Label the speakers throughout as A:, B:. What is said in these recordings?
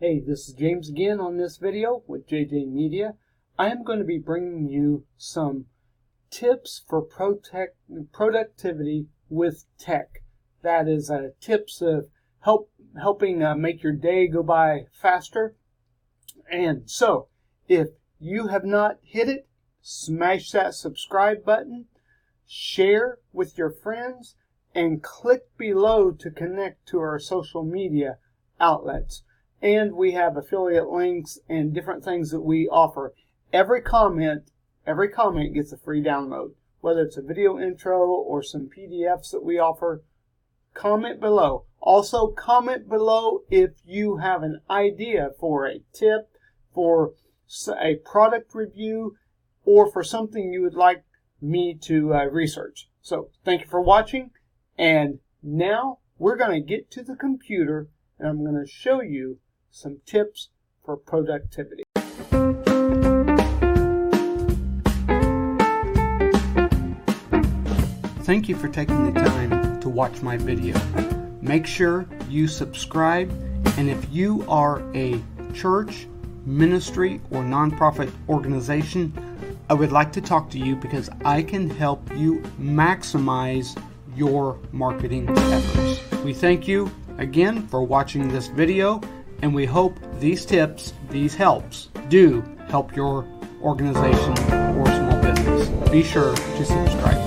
A: Hey, this is James again on this video with JJ Media. I am going to be bringing you some tips for productivity with tech. That is tips of helping make your day go by faster. And so, if you have not hit it, smash that subscribe button, share with your friends, and click below to connect to our social media outlets. And we have affiliate links and different things that we offer. Every comment gets a free download. Whether it's a video intro or some PDFs that we offer, comment below. Also, comment below if you have an idea for a tip, for a product review, or for something you would like me to research. So, thank you for watching. And now we're going to get to the computer and I'm going to show you some tips for productivity. Thank you for taking the time to watch my video. Make sure you subscribe, and if you are a church, ministry, or nonprofit organization, I would like to talk to you because I can help you maximize your marketing efforts. We thank you again for watching this video, and we hope these tips, these helps, do help your organization or small business. Be sure to subscribe.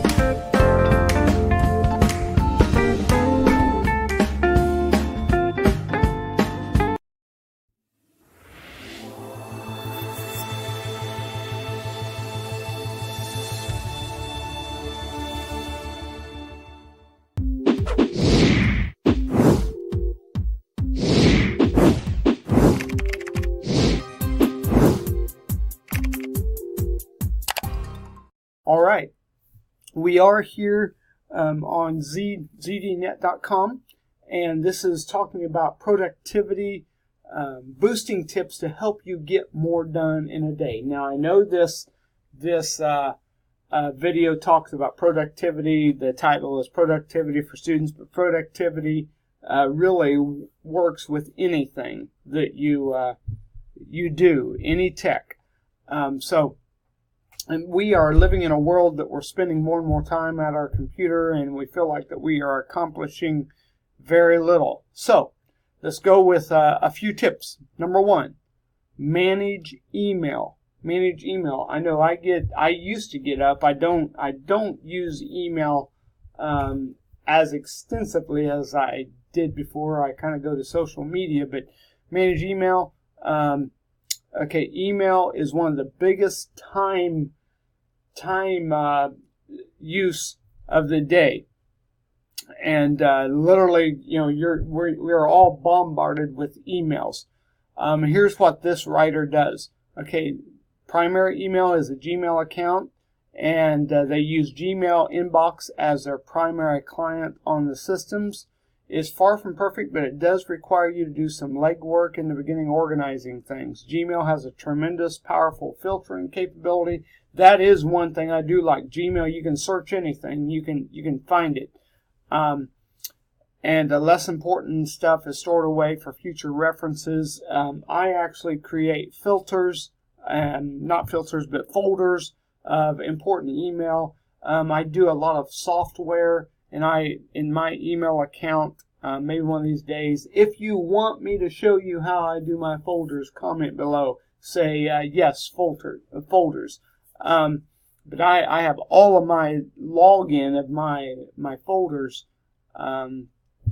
A: All right, we are here on zdnet.com, and this is talking about productivity, boosting tips to help you get more done in a day. Now, I know this video talks about productivity. The title is Productivity for Students, but productivity really works with anything that you do, any tech. And we are living in a world that we're spending more and more time at our computer, and we feel like that we are accomplishing very little. So, let's go with a few tips. Number one, manage email. Manage email. I know I used to get up. I don't use email as extensively as I did before. I kind of go to social media, but manage email. Okay, email is one of the biggest time use of the day, and literally, we're all bombarded with emails. Here's what this writer does. Okay, primary email is a Gmail account, and they use Gmail inbox as their primary client on the systems. It's far from perfect, but it does require you to do some legwork in the beginning organizing things. Gmail has a tremendous, powerful filtering capability. That is one thing I do like. Gmail, you can search anything. You can find it. And the less important stuff is stored away for future references. I actually create filters, not filters, but folders of important email. I do a lot of software. And in my email account, maybe one of these days, if you want me to show you how I do my folders, comment below. Say yes, folders. But I have all of my login of my folders on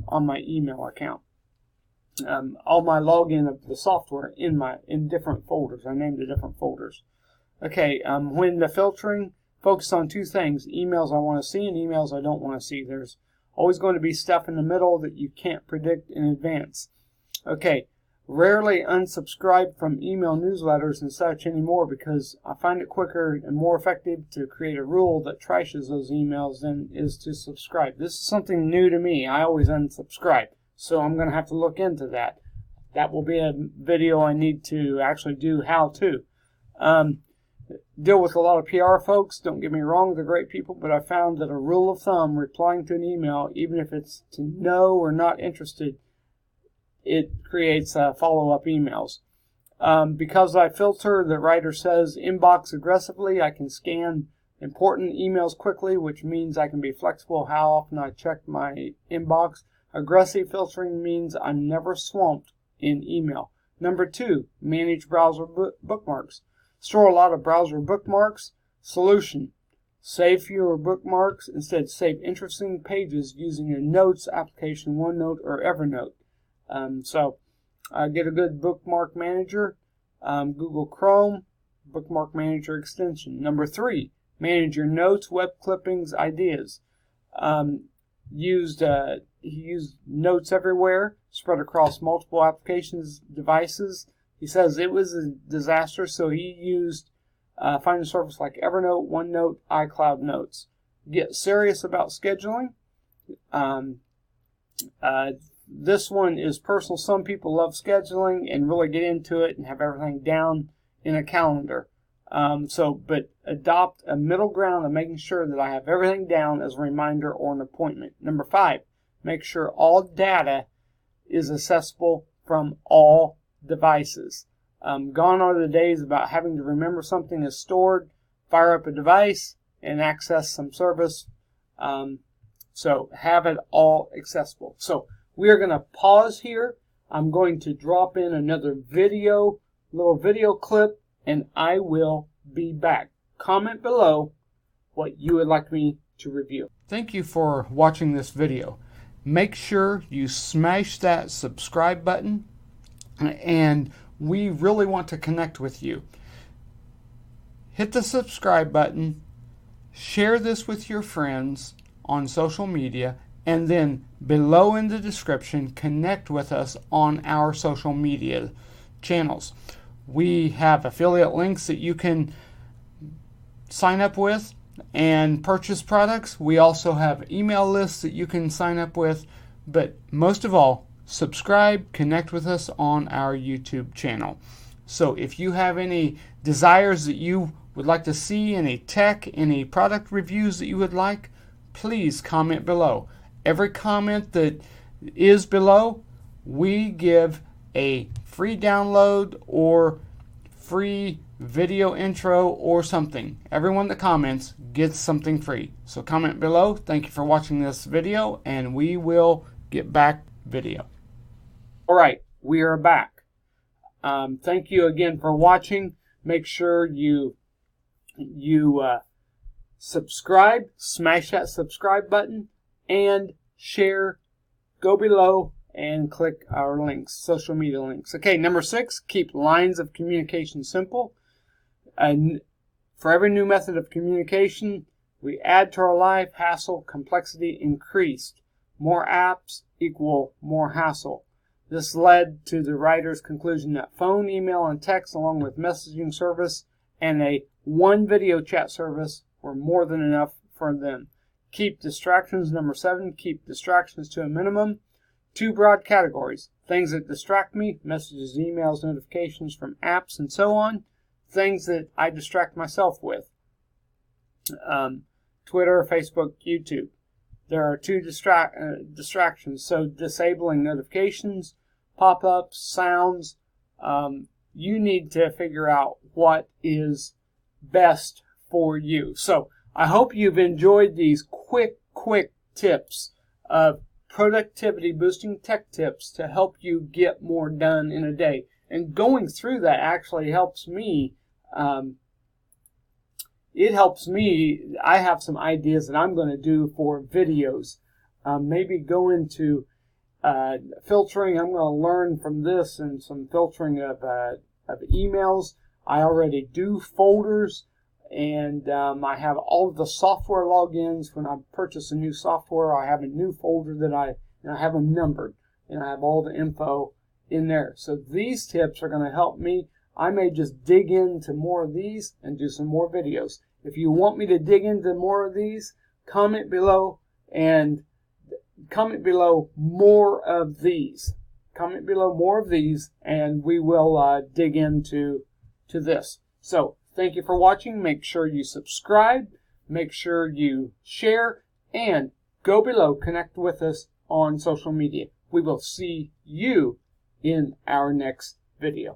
A: my email account. All my login of the software in different folders. I named the different folders. Okay, when the filtering, focus on two things: emails I want to see and emails I don't want to see. There's always going to be stuff in the middle that you can't predict in advance. Okay, rarely unsubscribe from email newsletters and such anymore, because I find it quicker and more effective to create a rule that trashes those emails than is to subscribe. This is something new to me. I always unsubscribe, so I'm going to have to look into that. That will be a video I need to actually do how to. Deal with a lot of PR folks. Don't get me wrong, they're great people, but I found that a rule of thumb, replying to an email, even if it's to no or not interested, it creates follow-up emails. Because I filter, the writer says, inbox aggressively, I can scan important emails quickly, which means I can be flexible how often I check my inbox. Aggressive filtering means I'm never swamped in email. Number 2, manage browser bookmarks. Store a lot of browser bookmarks. Solution: save fewer bookmarks. Instead, save interesting pages using a Notes application, OneNote or Evernote. Get a good bookmark manager. Google Chrome, bookmark manager extension. Number 3, manage your notes, web clippings, ideas. He used Notes everywhere, spread across multiple applications, devices. He says it was a disaster, so he used find a service like Evernote, OneNote, iCloud Notes. Get serious about scheduling. This one is personal. Some people love scheduling and really get into it and have everything down in a calendar. But adopt a middle ground of making sure that I have everything down as a reminder or an appointment. Number 5, make sure all data is accessible from all devices. Gone are the days about having to remember something is stored, fire up a device, and access some service. So have it all accessible. So we are going to pause here. I'm going to drop in another little video clip, and I will be back. Comment below what you would like me to review. Thank you for watching this video. Make sure you smash that subscribe button, and we really want to connect with you. Hit the subscribe button, share this with your friends on social media, and then below in the description, connect with us on our social media channels. We have affiliate links that you can sign up with and purchase products. We also have email lists that you can sign up with. But most of all, subscribe, connect with us on our YouTube channel. So if you have any desires that you would like to see, any tech, any product reviews that you would like, please comment below. Every comment that is below, we give a free download or free video intro or something. Everyone that comments gets something free. So comment below. Thank you for watching this video, and we will get back video. All right, we are back. Thank you again for watching. Make sure you subscribe, smash that subscribe button, and share. Go below and click our links, social media links. Okay, number 6, keep lines of communication simple. And for every new method of communication we add to our life, hassle, complexity increased. More apps equal more hassle. This led to the writer's conclusion that phone, email, and text, along with messaging service and one video chat service, were more than enough for them. Keep distractions. Number 7, keep distractions to a minimum. 2 broad categories: things that distract me, messages, emails, notifications from apps, and so on. Things that I distract myself with, Twitter, Facebook, YouTube. There are 2 distractions, so disabling notifications, pop-ups, sounds. You need to figure out what is best for you. So I hope you've enjoyed these quick tips of productivity boosting tech tips to help you get more done in a day. And going through that actually helps me. It helps me. I have some ideas that I'm going to do for videos. Maybe go into filtering. I'm going to learn from this and some filtering of emails. I already do folders, and I have all of the software logins. When I purchase a new software, I have a new folder that I have them numbered, and I have all the info in there. So these tips are going to help me. I may just dig into more of these and do some more videos. If you want me to dig into more of these, comment below and comment below more of these. Comment below more of these, and we will dig into this. So thank you for watching. Make sure you subscribe. Make sure you share, and go below. Connect with us on social media. We will see you in our next video.